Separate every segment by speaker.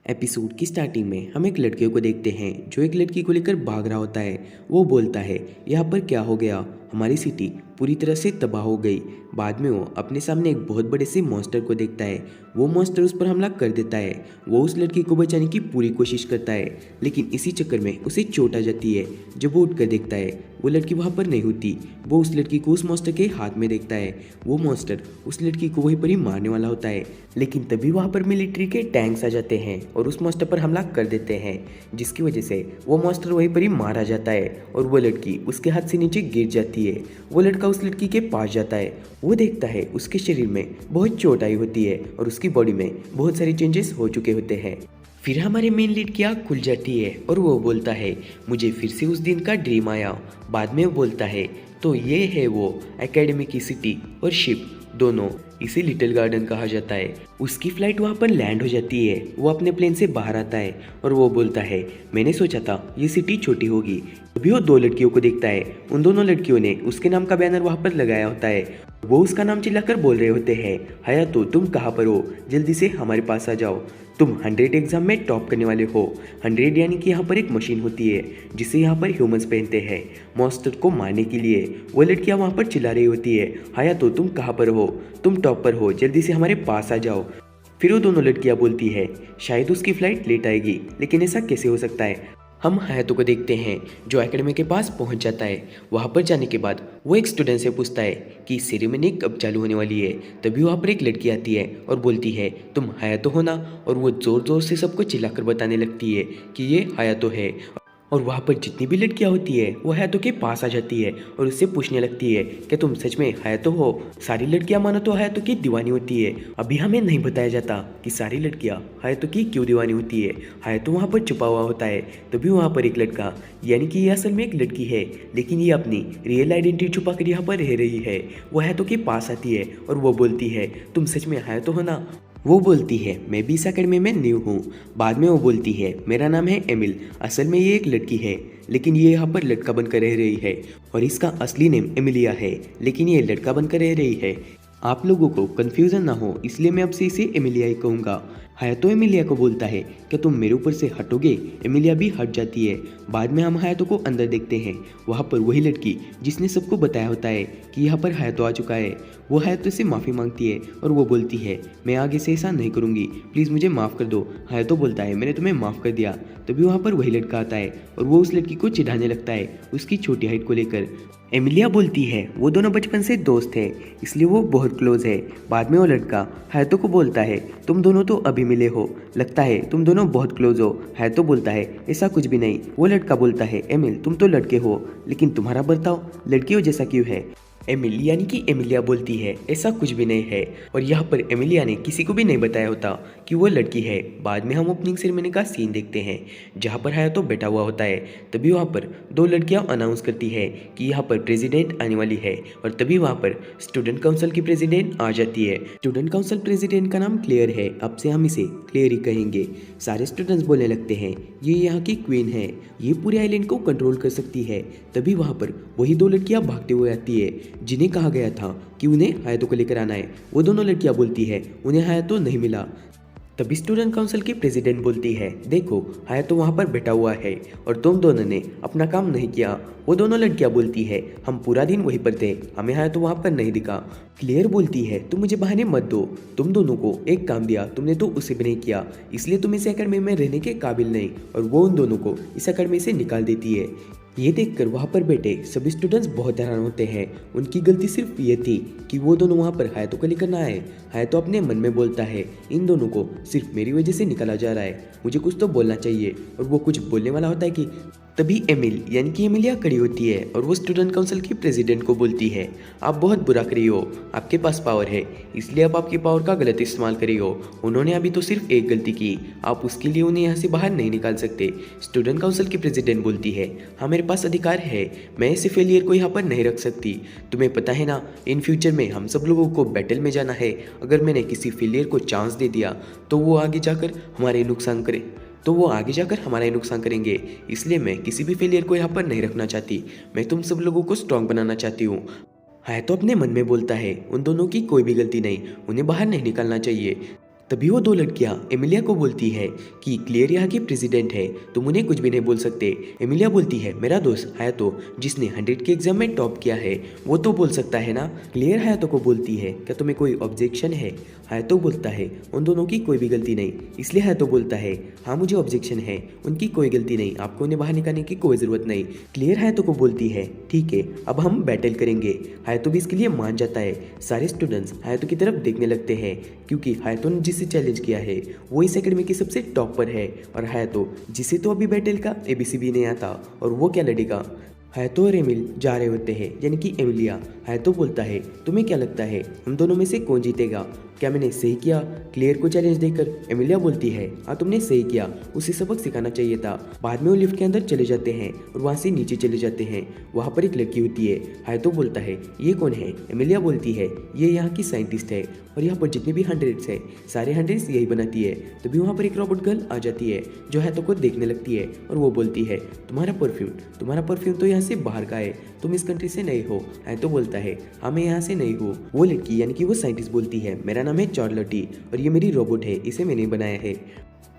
Speaker 1: Episode की starting में हम एक लड़के को देखते हैं जो एक लड़की को लेकर भाग रहा होता है। वो बोलता है, यहाँ पर क्या हो गया, हमारी सिटी पूरी तरह से तबाह हो गई। बाद में वो अपने सामने एक बहुत बड़े से मॉन्स्टर को देखता है। वो मॉन्स्टर उस पर हमला कर देता है। वो उस लड़की को बचाने की पूरी कोशिश करता है, लेकिन इसी चक्कर में उसे चोट आ जाती है। जब वो उठकर देखता है, वो लड़की वहाँ पर नहीं होती। वो उस लड़की को उस मॉन्स्टर के हाथ में देखता है। वो मॉन्स्टर उस लड़की को वहीं पर ही मारने वाला होता है, लेकिन तभी वहाँ पर मिलिट्री के टैंक्स आ जाते हैं और उस मॉन्स्टर पर हमला कर देते हैं, जिसकी वजह से वो मॉन्स्टर वहीं पर ही मारा जाता है और वो लड़की उसके हाथ से नीचे गिर जाती है। वो लड़का उस लड़की के पास जाता है। वो देखता है उसके शरीर में बहुत चोट आई होती है और उसकी बॉडी में बहुत सारे चेंजेस हो चुके होते हैं। फिर हमारे मेन लीड की आँख खुल जाती है और वो बोलता है, मुझे फिर से उस दिन का ड्रीम आया। बाद में वो बोलता है, तो ये है वो एकेडमी की सिटी और शिप, दोनों इसे लिटिल गार्डन कहा जाता है। उसकी फ्लाइट वहाँ पर लैंड हो जाती है। वो अपने प्लेन से बाहर आता है और वो बोलता है, मैंने सोचा था ये सिटी छोटी होगी। अभी वो दो लड़कियों को देखता है। उन दोनों लड़कियों ने उसके नाम का बैनर वहाँ पर लगाया होता है। वो उसका नाम चिल्लाकर बोल रहे होते हैं, हयातो तुम कहाँ पर हो, जल्दी से हमारे पास आ जाओ, तुम 100 एग्जाम में टॉप करने वाले हो। 100 यानी कि यहाँ पर एक मशीन होती है जिसे यहाँ पर ह्यूमंस पहनते हैं मॉन्स्टर को मारने के लिए। वो लड़कियाँ वहाँ पर चिल्ला रही होती है, हयातो तुम कहाँ पर हो, तुम टॉप पर हो, जल्दी से हमारे पास आ जाओ। फिर वो दोनों लड़कियाँ बोलती है, शायद उसकी फ्लाइट लेट आएगी, लेकिन ऐसा कैसे हो सकता है। हम हयातो को देखते हैं जो एकेडमी के पास पहुंच जाता है। वहां पर जाने के बाद वो एक स्टूडेंट से पूछता है कि सेरेमनी कब चालू होने वाली है। तभी वहां पर एक लड़की आती है और बोलती है, तुम हयातो हो ना। और वो जोर जोर से सबको चिल्लाकर बताने लगती है कि ये हयातो है। और वहाँ पर जितनी भी लड़कियाँ होती है वो हयातो के पास आ जाती है और उससे पूछने लगती है कि तुम सच में हयातो हो। सारी लड़कियाँ मानो तो हयातो की दीवानी होती है। अभी हमें नहीं बताया जाता कि सारी लड़कियाँ हयातो की क्यों दीवानी होती है। हयातो वहाँ पर छुपा हुआ होता है। तभी वहाँ पर एक लड़का, यानी कि ये असल में एक लड़की है, लेकिन ये अपनी रियल आइडेंटिटी छुपा कर यहाँ पर रह रही है। वो हयातो के पास आती है और वो बोलती है, तुम सच में हयातो हो ना। वो बोलती है, मैं भी इस अकेडमी में न्यू हूँ। बाद में वो बोलती है, मेरा नाम है एमिल, असल में ये एक लड़की है, लेकिन ये यहाँ पर लड़का बनकर रह रही है। और इसका असली नेम एमिलिया है, लेकिन ये लड़का बनकर रह रही है। आप लोगों को कन्फ्यूजन ना हो, इसलिए मैं अब से इसे एमिलिया ही कहूँगा। हयातो एमिलिया को बोलता है, क्या तुम मेरे ऊपर से हटोगे। एमिलिया भी हट जाती है। बाद में हम हयातो को अंदर देखते हैं। वहाँ पर वही लड़की जिसने सबको बताया होता है कि यहाँ पर हयातो आ चुका है। वो हयातो से माफ़ी मांगती है और वो बोलती है, मैं आगे से ऐसा नहीं करूँगी, प्लीज़ मुझे माफ़ कर दो। हयातो बोलता है, मैंने तुम्हें माफ़ कर दिया। तभी वहाँ पर वही लड़का आता है और वो उस लड़की को चिढ़ाने लगता है उसकी छोटी हाइट को लेकर। एमिलिया बोलती है, वो दोनों बचपन से दोस्त है, इसलिए वो बहुत क्लोज है। बाद में वो लड़का हयातो को बोलता है, तुम दोनों तो अभी मिले हो, लगता है तुम दोनों बहुत क्लोज हो। हयातो बोलता है, ऐसा कुछ भी नहीं। वो लड़का बोलता है, एमिल तुम तो लड़के हो, लेकिन तुम्हारा बर्ताव लड़कियों जैसा क्यों है। एमिल यानी कि एमिलिया बोलती है, ऐसा कुछ भी नहीं है। और यहाँ पर एमिलिया ने किसी को भी नहीं बताया होता कि वो लड़की है। बाद में हम ओपनिंग सेरेमनी का सीन देखते हैं जहाँ पर हयातो बैठा हुआ होता है। तभी वहाँ पर दो लड़कियाँ अनाउंस करती है कि यहाँ पर प्रेसिडेंट आने वाली है। और तभी वहाँ पर स्टूडेंट काउंसिल की प्रेसिडेंट आ जाती है। स्टूडेंट काउंसिल प्रेसिडेंट का नाम क्लेयर है, अब से हम इसे क्लेयर ही कहेंगे। सारे स्टूडेंट्स बोलने लगते हैं, ये यहाँ की क्वीन है, ये पूरे आइलैंड को कंट्रोल कर सकती है। तभी वहाँ पर वही दो लड़कियाँ भागते हुए आती है जिन्हें कहा गया था कि उन्हें हयातो को लेकर आना है। वो दोनों लड़कियां बोलती है, उन्हें हयातो नहीं मिला। तभी स्टूडेंट काउंसिल की प्रेसिडेंट बोलती है, देखो हयातो वहाँ पर बैठा हुआ है और तुम दोनों ने अपना काम नहीं किया। वो दोनों लड़कियां बोलती है, हम पूरा दिन वहीं पर थे, हमें हयातो वहाँ पर नहीं दिखा। क्लियर बोलती है, तुम मुझे बहाने मत दो, तुम दोनों को एक काम दिया, तुमने तो उसे भी नहीं किया, इसलिए तुम इस अकेडमी में रहने के काबिल नहीं। और वो उन दोनों को इस अकेडमी से निकाल देती है। ये देखकर वहाँ पर बैठे सभी स्टूडेंट्स बहुत हैरान होते हैं। उनकी गलती सिर्फ ये थी कि वो दोनों वहाँ पर हयातो को लेकर ना आए। हयातो अपने मन में बोलता है, इन दोनों को सिर्फ मेरी वजह से निकाला जा रहा है, मुझे कुछ तो बोलना चाहिए। और वो कुछ बोलने वाला होता है कि तभी एमिल यानी कि एमिलिया खड़ी होती है और वो स्टूडेंट काउंसिल की प्रेसिडेंट को बोलती है, आप बहुत बुरा कर रही हो, आपके पास पावर है, इसलिए आप आपकी पावर का गलत इस्तेमाल कर रही हो। उन्होंने अभी तो सिर्फ एक गलती की, आप उसके लिए उन्हें यहाँ से बाहर नहीं निकाल सकते। स्टूडेंट काउंसिल की प्रेसिडेंट बोलती है, हाँ मेरे पास अधिकार है, मैं ऐसे फेलियर को यहाँ पर नहीं रख सकती। तुम्हें पता है ना, इन फ्यूचर में हम सब लोगों को बैटल में जाना है। अगर मैंने किसी फेलियर को चांस दे दिया तो वो आगे जाकर हमारा ही नुकसान करेंगे। इसलिए मैं किसी भी फेलियर को यहाँ पर नहीं रखना चाहती, मैं तुम सब लोगों को स्ट्रांग बनाना चाहती हूँ। हयातो अपने मन में बोलता है, उन दोनों की कोई भी गलती नहीं, उन्हें बाहर नहीं निकालना चाहिए। तभी वो दो लड़कियां एमिलिया को बोलती है कि क्लियर यहाँ की प्रेसिडेंट है, तुम उन्हें कुछ भी नहीं बोल सकते। एमिलिया बोलती है मेरा दोस्त हायातो जिसने 100 के एग्जाम में टॉप किया है वो तो बोल सकता है ना। क्लियर हायातो को बोलती है क्या तुम्हें कोई ऑब्जेक्शन है। हायातो बोलता है उन दोनों की कोई भी गलती नहीं। इसलिए हायातो बोलता है हाँ मुझे ऑब्जेक्शन है, उनकी कोई गलती नहीं, आपको उन्हें बाहर निकालने की कोई ज़रूरत नहीं। क्लियर हायातो को बोलती है ठीक है अब हम बैटल करेंगे। हायातो भी इसके लिए मान जाता है। सारे स्टूडेंट्स हायातो की तरफ देखने लगते हैं क्योंकि हायातो ने जिसे चैलेंज किया है वो इस एकेडमी की सबसे टॉप पर है और हायातो जिसे तो अभी बैटल का एबीसी भी नहीं आता और वो क्या लड़ेगा। हायातो और एमिल जा रहे होते हैं यानी कि एमिलिया। हायातो बोलता है तुम्हें क्या लगता है हम दोनों में से कौन जीतेगा, क्या मैंने सही किया क्लियर को चैलेंज देकर। एमिलिया बोलती है हाँ तुमने सही किया, उसे सबक सिखाना चाहिए था। बाद में वो लिफ्ट के अंदर चले जाते हैं और वहाँ से नीचे चले जाते हैं। वहाँ पर एक लड़की होती है। हायातो बोलता है ये कौन है। एमिलिया बोलती है ये यहाँ की साइंटिस्ट है और यहाँ पर जितने भी 100 है सारे 100 यही बनाती है। तभी वहाँ पर एक रोबोट गर्ल आ जाती है जो हायातो को देखने लगती है और वो बोलती है तुम्हारा परफ्यूम तो यहाँ से बाहर का है, तुम इस कंट्री से नहीं हो। हायातो बोलता है हाँ मैं यहाँ से नहीं हूँ। वो लड़की यानी कि वो साइंटिस्ट बोलती है मेरा नाम है चार्लोटी और ये मेरी रोबोट है, इसे मैंने बनाया है।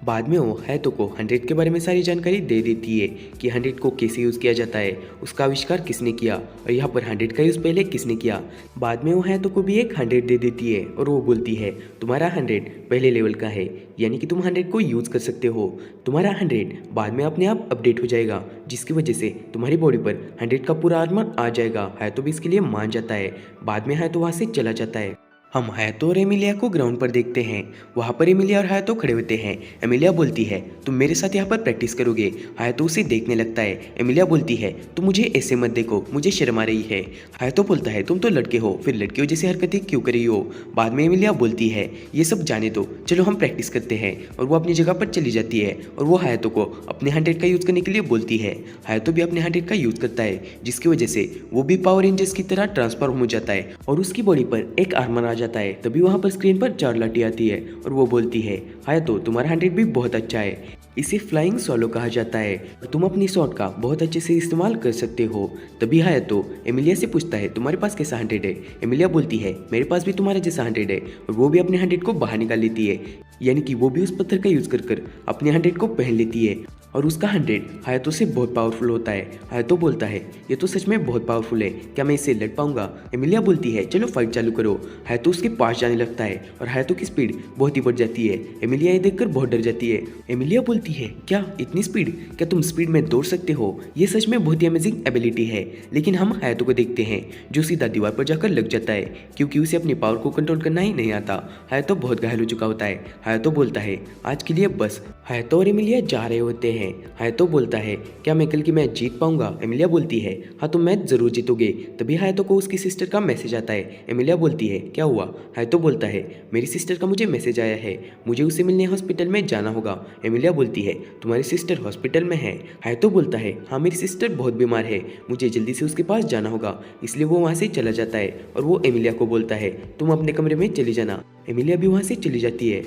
Speaker 1: बाद में वो हायातो को 100 के बारे में सारी जानकारी दे देती है कि 100 को कैसे यूज़ किया जाता है, उसका आविष्कार किसने किया और यहाँ पर 100 का यूज़ पहले किसने किया। बाद में वो हायातो को भी एक 100 दे देती है और वो बोलती है तुम्हारा 100 पहले लेवल का है यानी कि तुम 100 को यूज़ कर सकते हो। तुम्हारा 100 बाद में अपने आप अपडेट हो जाएगा जिसकी वजह से तुम्हारी बॉडी पर 100 का पूरा आर्मर आ जाएगा। हायातो भी इसके लिए मान जाता है। बाद में हायातो वहाँ से चला जाता है। हम हायातो और एमिलिया को ग्राउंड पर देखते हैं। वहाँ पर एमिलिया और हायातो खड़े होते हैं। एमिलिया बोलती है तुम मेरे साथ यहाँ पर प्रैक्टिस करोगे। हायातो उसे देखने लगता है। एमिलिया बोलती है तुम मुझे ऐसे मत देखो, मुझे शर्म आ रही है। हायातो बोलता है तुम तो लड़के हो, फिर लड़कियों जैसी हरकतें क्यों कर रही हो। बाद में एमिलिया बोलती है ये सब जाने दो, चलो हम प्रैक्टिस करते हैं। और वो अपनी जगह पर चली जाती है और वो हायातो को अपने 100 का यूज़ करने के लिए बोलती है। हायातो भी अपने 100 का यूज़ करता है जिसकी वजह से वो भी पावर रेंजर्स की तरह ट्रांसफॉर्म हो जाता है और उसकी बॉडी पर एक आर्मर आ जाता है। तभी वहां पर स्क्रीन पर चार्लोटी आती है और वो बोलती है हायातो तुम्हारा 100 भी बहुत अच्छा है, इसे फ्लाइंग सोलो कहा जाता है और तुम अपनी शॉट का बहुत अच्छे से इस्तेमाल कर सकते हो। तभी हायातो एमिलिया से पूछता है तुम्हारे पास कैसा 100 है। एमिलिया बोलती है मेरे पास भी तुम्हारे जैसा 100 है और वो भी अपने 100 को बाहर निकाल लेती है यानी कि वो भी उस पत्थर का यूज़ कर अपने 100 को पहन लेती है और उसका 100 हायातो से बहुत पावरफुल होता है। हायातो बोलता है ये तो सच में बहुत पावरफुल है, क्या मैं इससे लड़ पाऊंगा। एमिलिया बोलती है चलो फाइट चालू करो। हायातो उसके पास जाने लगता है और हायातो की स्पीड बहुत ही बढ़ जाती है। एमिलिया ये देखकर बहुत डर जाती है। एमिलिया बोलती है क्या इतनी स्पीड, क्या तुम स्पीड में दौड़ सकते हो, ये सच में बहुत ही अमेजिंग एबिलिटी है। लेकिन हम हायातो को देखते हैं जो सीधा दीवार पर जाकर लग जाता है क्योंकि उसे अपनी पावर को कंट्रोल करना ही नहीं आता। हायातो बहुत घायल हो चुका होता है। हायातो बोलता है आज के लिए बस। हायातो और एमिलिया जा रहे होते हैं। हायातो बोलता है क्या मैं कल की मैच जीत पाऊंगा। एमिलिया बोलती है हाँ तुम मैच जरूर जीतोगे। तभी हायातो को उसकी सिस्टर का मैसेज आता है। एमिलिया बोलती है क्या हुआ। हायातो बोलता है मेरी सिस्टर का मुझे मैसेज आया है, मुझे उसे मिलने हॉस्पिटल में जाना होगा। एमिलिया बोलती है तुम्हारी सिस्टर हॉस्पिटल में है। हायातो बोलता है हाँ मेरी सिस्टर बहुत बीमार है, मुझे जल्दी से उसके पास जाना होगा। इसलिए वो वहाँ से चला जाता है और वो एमिलिया को बोलता है तुम अपने कमरे में चली जाना। एमिलिया भी वहाँ से चली जाती है।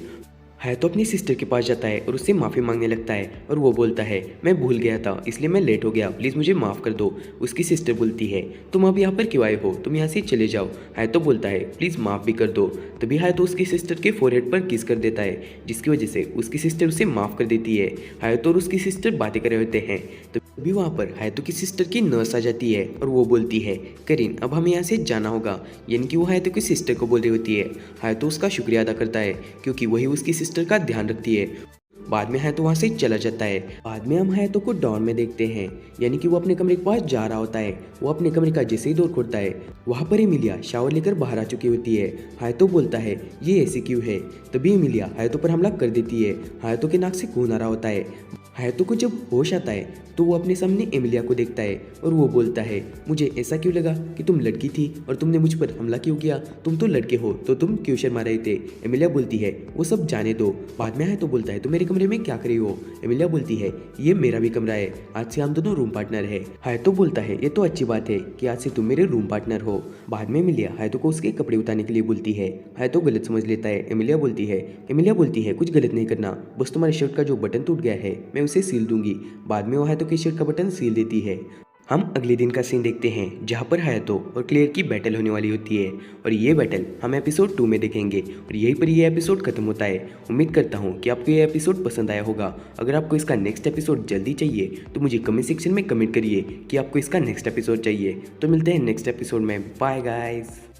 Speaker 1: हायातो अपनी सिस्टर के पास जाता है और उससे माफ़ी मांगने लगता है और वो बोलता है मैं भूल गया था इसलिए मैं लेट हो गया, प्लीज़ मुझे माफ़ कर दो। उसकी सिस्टर बोलती है तुम अब यहाँ पर क्यों आए हो, तुम यहाँ से चले जाओ। हायातो बोलता है प्लीज़ माफ़ भी कर दो। तभी हायातो उसकी सिस्टर के फोरहेड पर किस कर देता है जिसकी वजह से उसकी सिस्टर उसे माफ़ कर देती है। हायातो और उसकी सिस्टर बातें कर रहे होते हैं तभी वहाँ पर हायातो की सिस्टर की नर्स आ जाती है और वो बोलती है करीन अब हमें यहाँ से जाना होगा, यानी कि वो हायातो की सिस्टर को बोल रही होती है। हायातो उसका शुक्रिया अदा करता है क्योंकि वही उसकी सिस्टर का ध्यान रखती है। बाद में हायातो वहाँ से चला जाता है। बाद में हम हायातो को डॉन में देखते हैं यानी कि वो अपने कमरे के पास जा रहा होता है। वो अपने कमरे का जैसे ही डोर खोलता है वहाँ पर एमिलिया शावर लेकर बाहर आ चुकी होती है। हायातो बोलता है ये ऐसे क्यों है। तभी एमिलिया हायातो पर हमला कर देती है। हायातो के नाक से खून आ रहा होता है। हायातो को जब होश आता है तो वो अपने सामने एमिलिया को देखता है और वो बोलता है मुझे ऐसा क्यों लगा कि तुम लड़की थी और तुमने मुझ पर हमला क्यों किया, तुम तो लड़के हो तो तुम क्यों शर्मा रहे थे। एमिलिया बोलती है वो सब जाने दो। बाद में हायातो बोलता है तुम मेरे कमरे में क्या कर रही हो। एमिलिया बोलती है ये मेरा भी कमरा है, आज से हम दोनों रूम पार्टनर है। हायातो बोलता है ये तो अच्छी बात है कि आज से तुम मेरे रूम पार्टनर हो। बाद में एमिलिया हायातो को उसके कपड़े उतारने के लिए बोलती है। हायातो गलत समझ लेता है। एमिलिया बोलती है कुछ गलत नहीं करना, बस तुम्हारे शर्ट का जो बटन टूट गया है मैं उसे सील दूंगी। बाद में वो हायातो की शर्ट का बटन सील देती है। हम अगले दिन का सीन देखते हैं जहाँ पर हायातो और क्लेयर की बैटल होने वाली होती है और ये बैटल हम एपिसोड 2 में देखेंगे और यहीं पर ये एपिसोड खत्म होता है। उम्मीद करता हूँ कि आपको ये एपिसोड पसंद आया होगा। अगर आपको इसका नेक्स्ट एपिसोड जल्दी चाहिए तो मुझे कमेंट सेक्शन में कमेंट करिए कि आपको इसका नेक्स्ट एपिसोड चाहिए। तो मिलते हैं नेक्स्ट एपिसोड में। Bye guys.